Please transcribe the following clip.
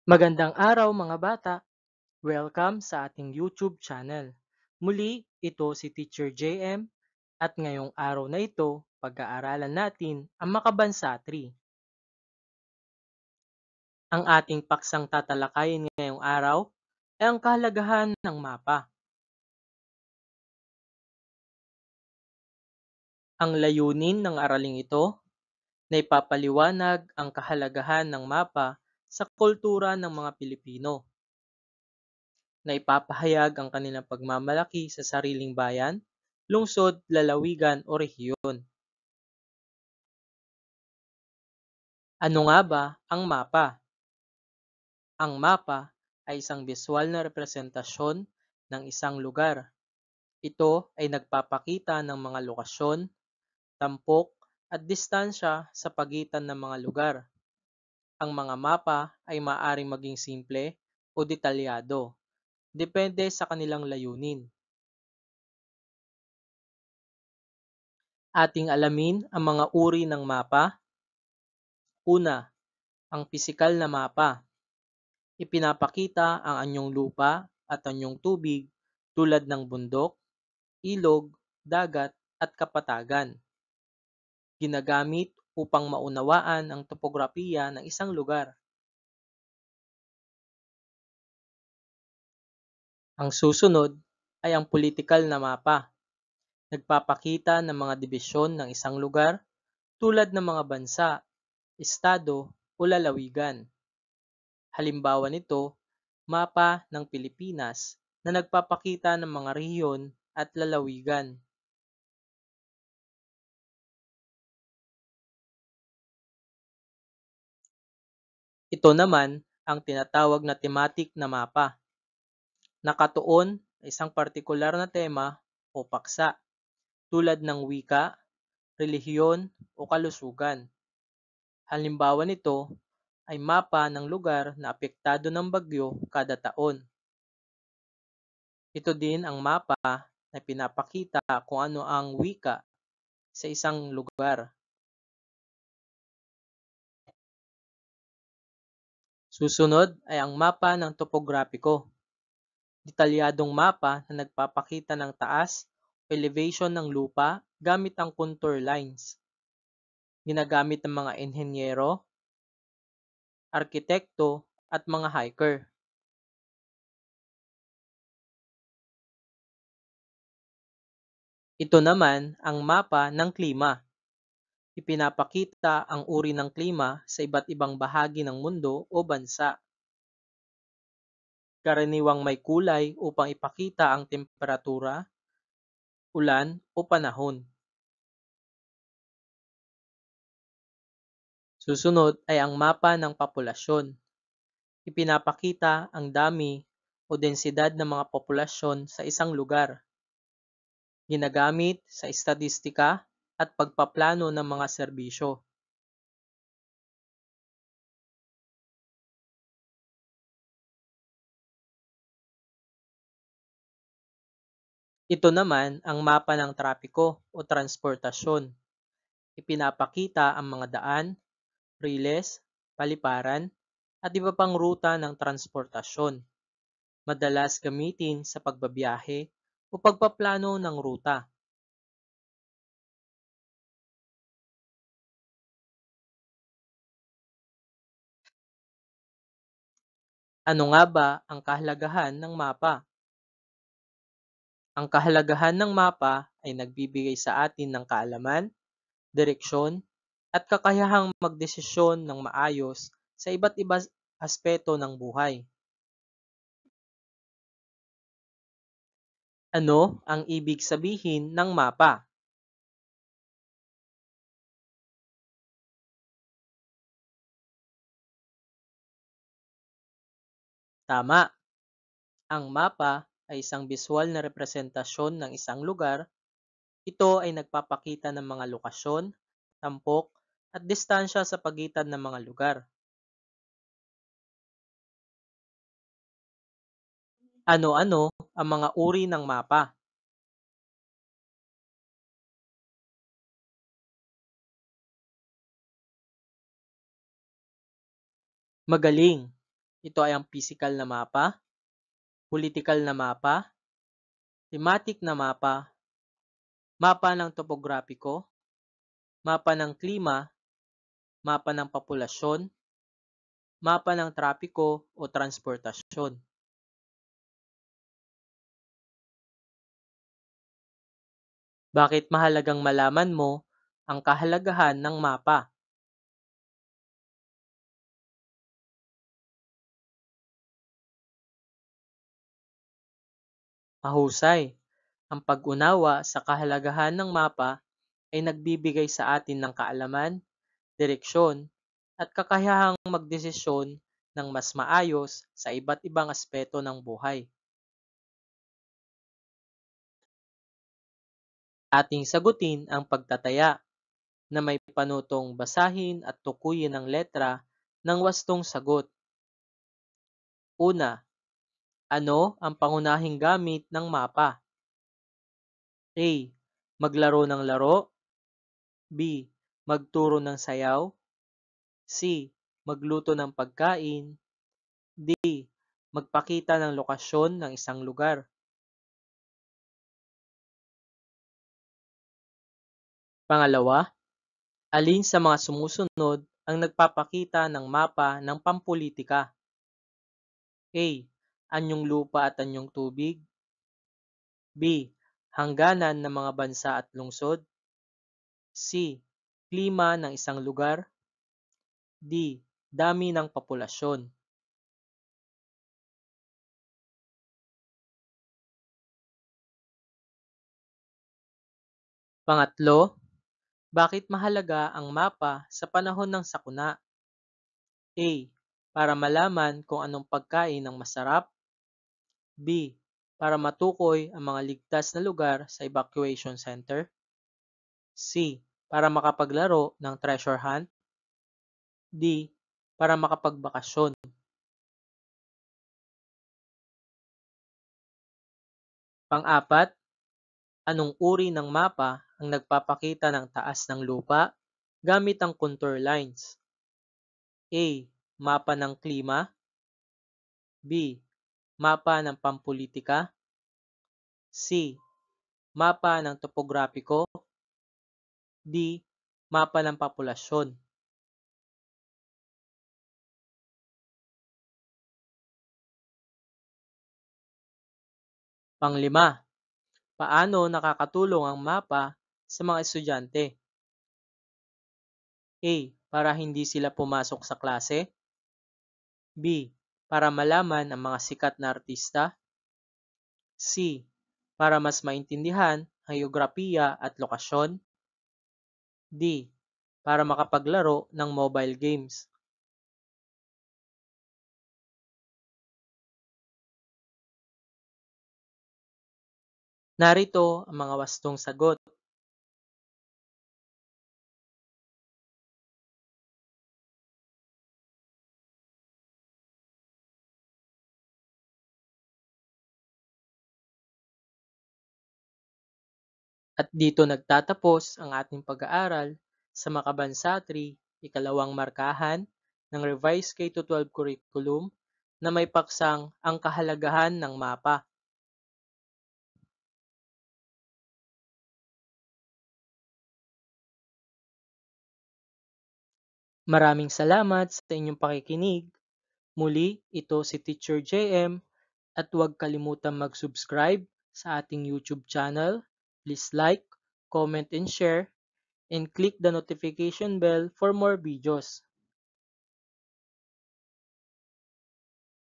Magandang araw mga bata! Welcome sa ating YouTube channel. Muli, ito si Teacher JM at ngayong araw na ito, pag-aaralan natin ang Makabansa 3. Ang ating paksang tatalakayin ngayong araw ay ang kahalagahan ng mapa. Ang layunin ng araling ito na ipapaliwanag ang kahalagahan ng mapa sa kultura ng mga Pilipino, na ipapahayag ang kanilang pagmamalaki sa sariling bayan, lungsod, lalawigan o rehiyon. Ano nga ba ang mapa? Ang mapa ay isang biswal na representasyon ng isang lugar. Ito ay nagpapakita ng mga lokasyon, tampok at distansya sa pagitan ng mga lugar. Ang mga mapa ay maaaring maging simple o detalyado, depende sa kanilang layunin. Ating alamin ang mga uri ng mapa. Una, ang pisikal na mapa. Ipinapakita ang anyong lupa at anyong tubig tulad ng bundok, ilog, dagat at kapatagan. Ginagamit upang maunawaan ang topografiya ng isang lugar. Ang susunod ay ang politikal na mapa. Nagpapakita ng mga dibisyon ng isang lugar tulad ng mga bansa, estado o lalawigan. Halimbawa nito, mapa ng Pilipinas na nagpapakita ng mga rehiyon at lalawigan. Ito naman ang tinatawag na thematic na mapa. Nakatuon sa isang partikular na tema o paksa tulad ng wika, relihiyon o kalusugan. Halimbawa nito ay mapa ng lugar na apektado ng bagyo kada taon. Ito din ang mapa na pinapakita kung ano ang wika sa isang lugar. Susunod ay ang mapa ng topograpiko. Detalyadong mapa na nagpapakita ng taas o elevation ng lupa gamit ang contour lines. Ginagamit ng mga inhenyero, arkitekto at mga hiker. Ito naman ang mapa ng klima. Ipinapakita ang uri ng klima sa iba't ibang bahagi ng mundo o bansa. Karaniwang may kulay upang ipakita ang temperatura, ulan o panahon. Susunod ay ang mapa ng populasyon. Ipinapakita ang dami o densidad ng mga populasyon sa isang lugar. Ginagamit sa estadistika at pagpaplano ng mga serbisyo. Ito naman ang mapa ng trapiko o transportasyon. Ipinapakita ang mga daan, riles, paliparan, at iba pang ruta ng transportasyon. Madalas gamitin sa pagbabiyahe o pagpaplano ng ruta. Ano nga ba ang kahalagahan ng mapa? Ang kahalagahan ng mapa ay nagbibigay sa atin ng kaalaman, direksyon, at kakayahang magdesisyon ng maayos sa iba't ibang aspeto ng buhay. Ano ang ibig sabihin ng mapa? Tama, ang mapa ay isang biswal na representasyon ng isang lugar. Ito ay nagpapakita ng mga lokasyon, tampok, at distansya sa pagitan ng mga lugar. Ano-ano ang mga uri ng mapa? Magaling! Ito ay ang physical na mapa, political na mapa, thematic na mapa, mapa ng topograpiko, mapa ng klima, mapa ng populasyon, mapa ng trapiko o transportasyon. Bakit mahalagang malaman mo ang kahalagahan ng mapa? Mahusay. Ang pag-unawa sa kahalagahan ng mapa ay nagbibigay sa atin ng kaalaman, direksyon, at kakayahang magdesisyon ng mas maayos sa iba't ibang aspeto ng buhay. Ating sagutin ang pagtataya na may panutong basahin at tukuyin ang letra ng wastong sagot. Una, ano ang pangunahing gamit ng mapa? A. Maglaro ng laro. B. Magturo ng sayaw. C. Magluto ng pagkain. D. Magpakita ng lokasyon ng isang lugar. Pangalawa, alin sa mga sumusunod ang nagpapakita ng mapa ng pampulitika? A. Anyong lupa at anyong tubig. B. Hangganan ng mga bansa at lungsod. C. Klima ng isang lugar. D. Dami ng populasyon. Pangatlo, bakit mahalaga ang mapa sa panahon ng sakuna? A. Para malaman kung anong pagkain ang masarap. B. Para matukoy ang mga ligtas na lugar sa evacuation center. C. Para makapaglaro ng treasure hunt. D. Para makapagbakasyon. Pang-apat, anong uri ng mapa ang nagpapakita ng taas ng lupa gamit ang contour lines? A. Mapa ng klima. B. Mapa ng pampulitika. C. Mapa ng topograpiko. D. Mapa ng populasyon. Panglima, paano nakakatulong ang mapa sa mga estudyante? A. Para hindi sila pumasok sa klase. B. Para malaman ang mga sikat na artista. C. Para mas maintindihan ang geografiya at lokasyon. D. Para makapaglaro ng mobile games. Narito ang mga wastong sagot. At dito nagtatapos ang ating pag-aaral sa Makabansa 3, ikalawang markahan ng Revised K-12 Curriculum na may paksang ang kahalagahan ng mapa. Maraming salamat sa inyong pakikinig. Muli, ito si Teacher JM at huwag kalimutang mag-subscribe sa ating YouTube channel. Please like, comment, and share, and click the notification bell for more videos.